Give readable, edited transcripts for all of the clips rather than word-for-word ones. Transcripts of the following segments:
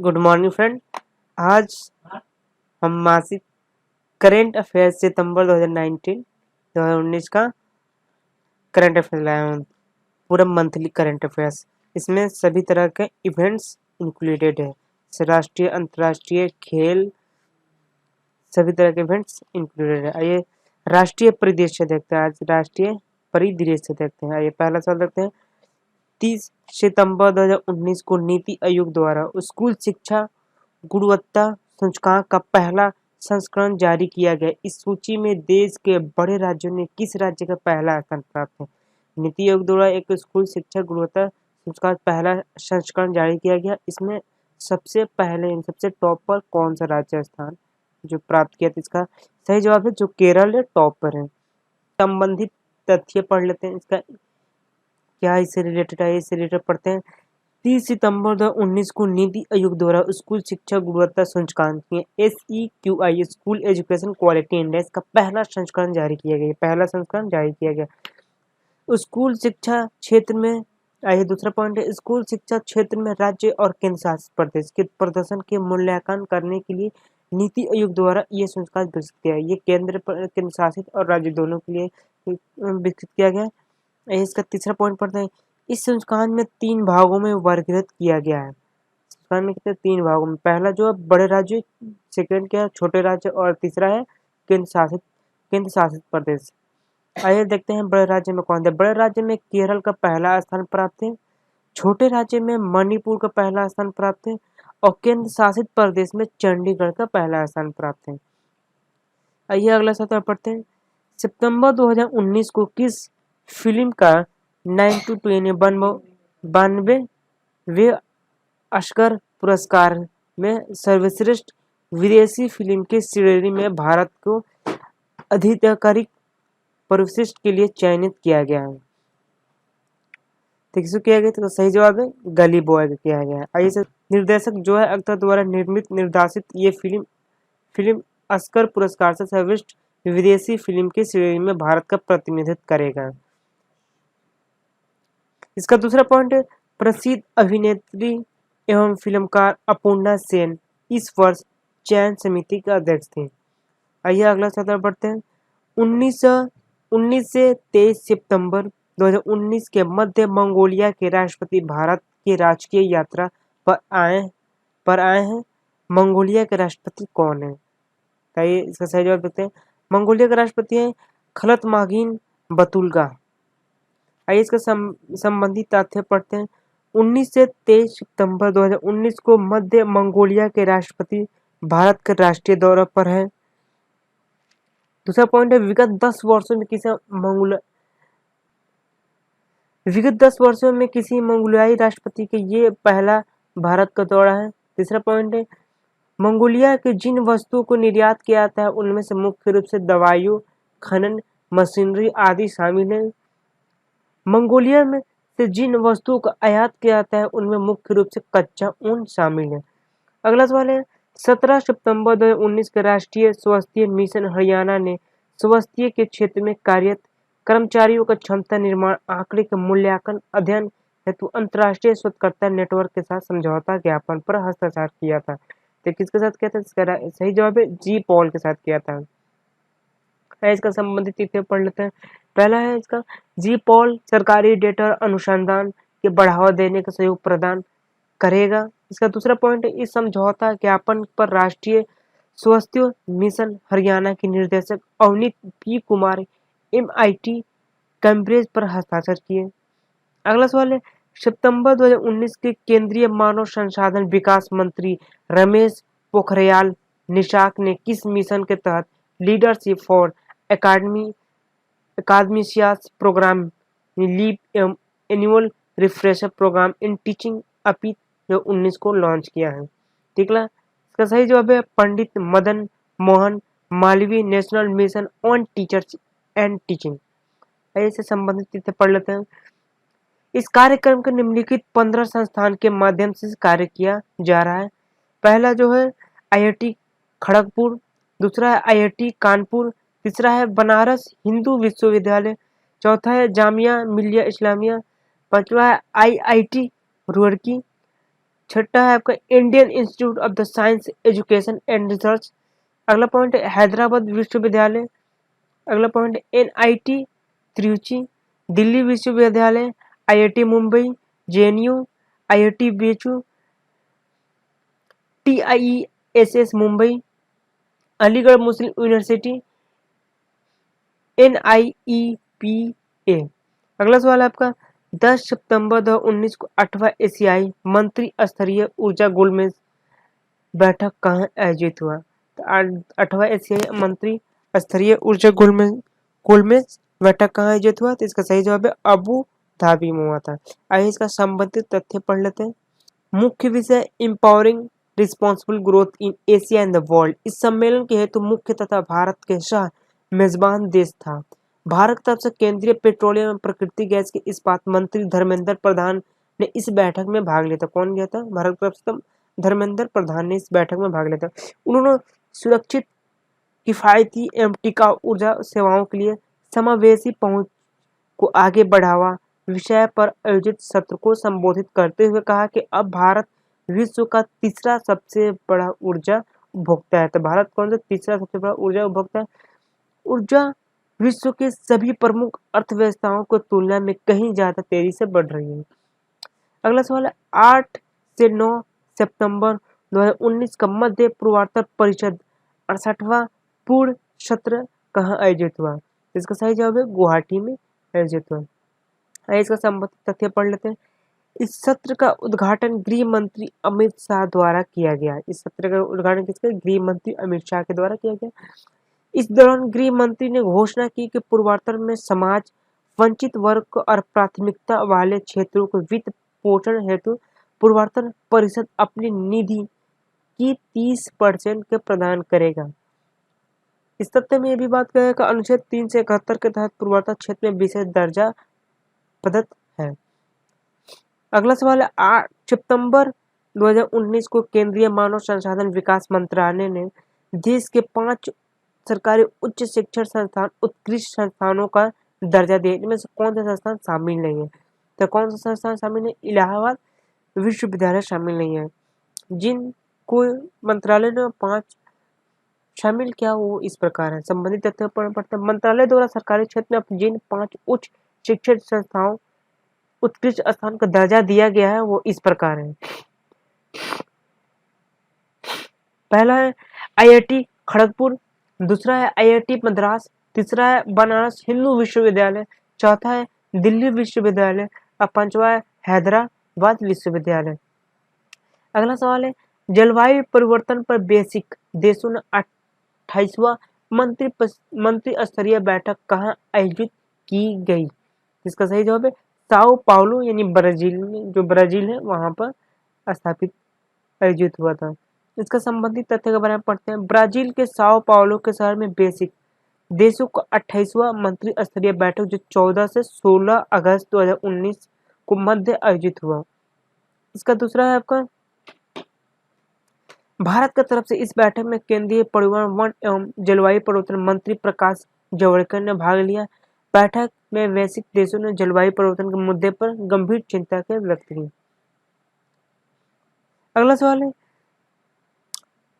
Good morning friend. आज हम मासिक करेंट अफेयर्स सितंबर 2019 का करंट अफेयर्स लाया हूँ। पूरा मंथली करंट अफेयर्स, इसमें सभी तरह के इवेंट्स इंक्लूडेड है। राष्ट्रीय अंतर्राष्ट्रीय खेल, सभी तरह के इवेंट्स इंक्लूडेड है। आइए राष्ट्रीय परिदृश्य देखते हैं। आज राष्ट्रीय परिदृश्य देखते हैं। आइए पहला सवाल देखते हैं। 30 सितंबर 2019 को नीति आयोग द्वारा स्कूल शिक्षा गुणवत्ता सूचकांक का पहला संस्करण जारी किया गया। इस सूची में देश के बड़े राज्यों ने किस राज्य का पहला स्थान प्राप्त है? नीति आयोग द्वारा एक स्कूल शिक्षा गुणवत्ता सूचकांक पहला संस्करण जारी किया गया। इसमें सबसे पहले सबसे टॉप पर कौन सा राज्य स्थान जो प्राप्त किया था? इसका सही जवाब है जो केरल है, टॉप पर है। संबंधित तथ्य पढ़ लेते हैं। इसका क्या इससे रिलेटेड है, इससे रिलेटेड पढ़ते हैं। 30 सितंबर 2019 को नीति आयोग द्वारा स्कूल शिक्षा गुणवत्ता सूचकांक SEQI school education quality index का पहला संस्करण जारी किया गया। स्कूल शिक्षा क्षेत्र में, आइए दूसरा पॉइंट है, स्कूल शिक्षा क्षेत्र में राज्य और केंद्र शासित प्रदेश के प्रदर्शन के मूल्यांकन करने के लिए नीति आयोग द्वारा यह सूचकांक विकसित किया है। ये केंद्र शासित और राज्य दोनों के लिए विकसित किया गया। इसका तीसरा पॉइंट पढ़ते हैं। इस सूचकांक में 3 भागों में वर्गीकृत किया गया है। सूचकांक में कितने 3 भागों में, पहला जो है बड़े राज्य, सेकंड क्या है छोटे राज्य, और तीसरा है केंद्र शासित प्रदेश। आइए देखते हैं बड़े राज्य में कौन थे। बड़े राज्य में केरल का पहला स्थान प्राप्त है, छोटे राज्य में मणिपुर का पहला स्थान प्राप्त है, और केंद्र शासित प्रदेश में चंडीगढ़ का पहला स्थान प्राप्त है। आइए अगला सवाल पढ़ते हैं। सितंबर 2019 को किस फिल्म का 92वें ऑस्कर पुरस्कार में सर्वश्रेष्ठ विदेशी फिल्म की श्रेणी में भारत को आधिकारिक परिशिष्ट के लिए चयनित किया गया है? तो किसको किया गया? तो सही जवाब है गली बॉय को किया गया है। आइए निर्देशक जो है अख्तर द्वारा निर्देशित ये फिल्म ऑस्कर पुरस्कार से सर्वश्रेष्ठ विदेशी फिल्म की श्रेणी में भारत का प्रतिनिधित्व करेगा। इसका दूसरा पॉइंट है, प्रसिद्ध अभिनेत्री एवं फिल्मकार अपूर्णा सेन इस वर्ष चयन समिति के अध्यक्ष थे। आइए अगला सवाल बढ़ते हैं। 19 से 23 सितंबर 2019 के मध्य मंगोलिया के राष्ट्रपति भारत की राजकीय यात्रा पर आए हैं। मंगोलिया के राष्ट्रपति कौन है? आइए इसका सही जवाब देते हैं। मंगोलिया के राष्ट्रपति हैं खल्तमागीन बतुल्गा। आइए इसका संबंधित तथ्य पढ़ते हैं। 19 से 23 सितंबर 2019 को मध्य मंगोलिया के राष्ट्रपति भारत के राष्ट्रीय दौरे पर है। दूसरा पॉइंट है, विगत 10 वर्षों में किसी मंगोलियाई राष्ट्रपति के ये पहला भारत का दौरा है। तीसरा पॉइंट है, मंगोलिया के जिन वस्तुओं को निर्यात किया जाता है उनमें से मुख्य रूप से दवाइयों, खनन, मशीनरी आदि शामिल है। मंगोलिया में से जिन वस्तुओं का आयात किया जाता है उनमें मुख्य रूप से कच्चा ऊन शामिल है। अगला सवाल है, 17 सितंबर 2019 के राष्ट्रीय स्वास्थ्य मिशन हरियाणा ने स्वास्थ्य के क्षेत्र में कार्यरत कर्मचारियों का क्षमता निर्माण आंकड़े के मूल्यांकन अध्ययन हेतु अंतर्राष्ट्रीय शोधकर्ता नेटवर्क के साथ समझौता ज्ञापन पर हस्ताक्षर किया था। तो किसके साथ किया था? इसका सही जवाब है जी पॉल के साथ किया था। इसका संबंधित तथ्य पढ़ लेते हैं। पहला है इसका, जी पॉल सरकारी डेटा अनुसंधान के बढ़ावा देने का सहयोग प्रदान करेगा। इसका दूसरा पॉइंट है, इस समझौता ज्ञापन पर राष्ट्रीय स्वास्थ्य मिशन हरियाणा के निदेशक Avneet P Kumar MIT Cambridge पर हस्ताक्षर किए। अगला सवाल है, सितंबर 2019 के केंद्रीय मानव संसाधन विकास मंत्री रमेश पोखरियाल निशंक ने किस मिशन के तहत leadership for academicians programme LEAP annual refresher programme in teaching अपी 2019 को लॉन्च किया है? ठीक है, इसका सही जवाब है Pandit Madan Mohan Malviya national mission on teachers and teaching. ऐसे संबंधित तथ्य पढ़ लेते हैं। इस कार्यक्रम के निम्नलिखित 15 संस्थान के माध्यम से कार्य किया जा रहा है। पहला जो है IIT खड़गपुर, दूसरा है IIT कानपुर, तीसरा है बनारस हिंदू विश्वविद्यालय, चौथा है जामिया मिलिया इस्लामिया, पांचवा है IIT रुड़की, छठा है आपका Indian institute of the science education and research. अगला पॉइंट है हैदराबाद विश्वविद्यालय। अगला पॉइंट है NIT त्रिची, दिल्ली विश्वविद्यालय, IIT Mumbai, JNU, IIT BHU, TIESS Mumbai, Aligarh Muslim university, NIEPA। अगला सवाल है आपका 10 सितंबर 2019 को 8वां एशियाई मंत्री स्तरीय ऊर्जा गोलमेज बैठक कहाँ आयोजित हुआ? तो 8वां एशियाई मंत्री स्तरीय ऊर्जा गोलमेज बैठक कहाँ आयोजित हुआ? तो इसका सही जवाब है अबू धाबी में हुआ था। आइए इसका संबंधित तथ्य पढ़ लेते हैं। मुख्य विषय empowering responsible growth in Asia and the world. इस सम्मेलन के हेतु मुख्य तथा भारत के सह मेजबान देश था। भारत तरफ से केंद्रीय पेट्रोलियम एवं प्राकृतिक गैस के इस्पात मंत्री धर्मेंद्र प्रधान ने इस बैठक में भाग लिया था। कौन गया था? भारत तरफ से धर्मेंद्र प्रधान ने इस बैठक में भाग लिया था। उन्होंने सुरक्षित, किफायती एवं टिकाऊ ऊर्जा सेवाओं के लिए समावेशी पहुंच को आगे बढ़ावा विषय पर आयोजित सत्र को संबोधित करते हुए कहा कि अब भारत विश्व का तीसरा सबसे बड़ा ऊर्जा उपभोक्ता है। तो भारत कौन सा तीसरा सबसे बड़ा ऊर्जा उपभोक्ता है? ऊर्जा विश्व के सभी प्रमुख अर्थव्यवस्थाओं की तुलना में कहीं ज्यादा तेजी से बढ़ रही है। अगला सवाल है 8 से 9 सितंबर 2019 का मध्य पूर्वोत्तर परिषद 68वां पूर्ण सत्र कहाँ आयोजित हुआ? इसका सही जवाब है गुवाहाटी में आयोजित हुआ। आइए इसका संबंधित तथ्य पढ़ लेते हैं। इस सत्र का उद्घाटन गृह मंत्री अमित शाह द्वारा किया गया। इस सत्र का उद्घाटन किसके? गृह मंत्री अमित शाह के द्वारा किया गया। इस दौरान गृह मंत्री ने घोषणा की कि पूर्वोत्तर में समाज वंचित वर्ग और प्राथमिकता वाले क्षेत्रों को वित्त पोषण हेतु पूर्वोत्तर परिषद अपनी निधि की 30% के प्रदान करेगा। इस तथ्य में यह भी बात करेगा कि अनुच्छेद 3 से 71 के तहत पूर्वोत्तर क्षेत्र में विशेष दर्जा प्रदत्त है। अगला सवाल है 8 सितंबर 2019 को केंद्रीय मानव संसाधन विकास मंत्रालय ने देश के 5 सरकारी उच्च शिक्षण संस्थान उत्कृष्ट संस्थानों का दर्जा दिया। इनमें से कौन सा संस्थान शामिल नहीं है? तो कौन सा संस्थान शामिल है? इलाहाबाद विश्वविद्यालय शामिल नहीं है। जिनको मंत्रालय ने 5 शामिल किया वो इस प्रकार है। संबंधित तथ्य पढ़ते मंत्रालय द्वारा सरकारी क्षेत्र में जिन 5 उच्च शिक्षण संस्थाओं उत्कृष्ट स्थान का दर्जा दिया गया है वो इस प्रकार है। पहला है IIT खड़गपुर, दूसरा है IIT मद्रास, तीसरा है बनारस हिंदू विश्वविद्यालय, चौथा है दिल्ली विश्वविद्यालय और पांचवा है हैदराबाद विश्वविद्यालय। अगला सवाल है जलवायु परिवर्तन पर बेसिक देशों ने 28वां मंत्री स्तरीय बैठक कहाँ आयोजित की गई? इसका सही जवाब है साओ पाउलो यानी ब्राजील में, जो ब्राजील है वहां पर स्थापित आयोजित हुआ था। इसका संबंधित तथ्य के बारे में पढ़ते हैं। ब्राजील के साओ पाउलो के शहर में बेसिक देशों का 28वां मंत्री स्तरीय बैठक जो 14 से 16 अगस्त 2019 को मध्य आयोजित हुआ। इसका दूसरा है आपका भारत की तरफ से इस बैठक में केंद्रीय परिवहन वन एवं जलवायु परिवर्तन मंत्री प्रकाश जावड़ेकर ने भाग लिया। बैठक में वैश्विक देशों ने जलवायु परिवर्तन के मुद्दे पर गंभीर चिंता के व्यक्त की। अगला सवाल है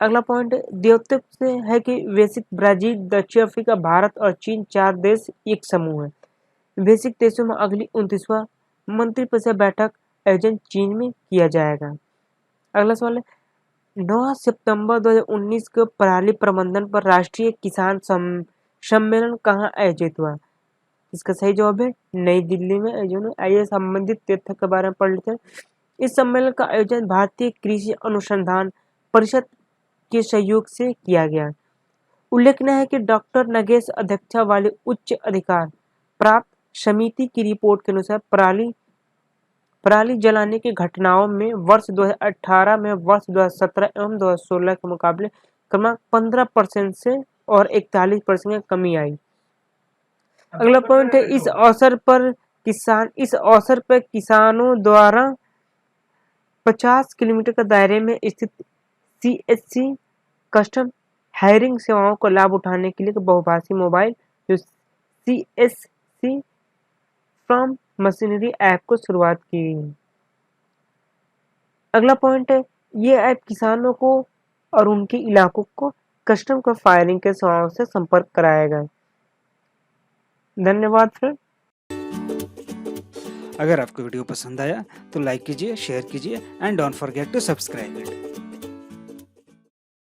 अगला पॉइंट द्योतक से है कि वैश्विक ब्राजील, दक्षिण अफ्रीका, भारत और चीन 4 देश एक समूह है। वैश्विक देशों में अगली 29वां मंत्रिपरिषद बैठक आयोजन चीन में किया जाएगा। अगला सवाल है 9 सितंबर 2019 को पराली प्रबंधन पर राष्ट्रीय किसान सम्मेलन कहाँ आयोजित हुआ? इसका सही जवाब है नई दिल्ली में आयोजन। आइए संबंधित तथ्य के बारे में पढ़ लेते हैं। इस सम्मेलन का आयोजन भारतीय कृषि अनुसंधान परिषद के सहयोग से किया गया। उल्लेखनीय है कि डॉक्टर नगेश अध्यक्षता वाली उच्च अधिकार प्राप्त समिति की रिपोर्ट के अनुसार पराली जलाने की घटनाओं में वर्ष 2018 में वर्ष 2017 एवं 2016 के मुकाबले क्रमशः 15% से और 41% की कमी आई। अगला पॉइंट है इस अवसर पर किसानों द्वारा 50 किलोमीटर के दायरे में स्थित CSC कस्टम हायरिंग सेवाओं का लाभ उठाने के लिए बहुभाषी मोबाइल जो CSC फ्रॉम मशीनरी ऐप को शुरुआत की गई। अगला पॉइंट है, ये ऐप किसानों को और उनके इलाकों को कस्टम फायरिंग के सेवाओं से संपर्क कराएगा। धन्यवाद फ्रेंड। अगर आपको वीडियो पसंद आया तो लाइक कीजिए, शेयर कीजिए and don't forget to subscribe it.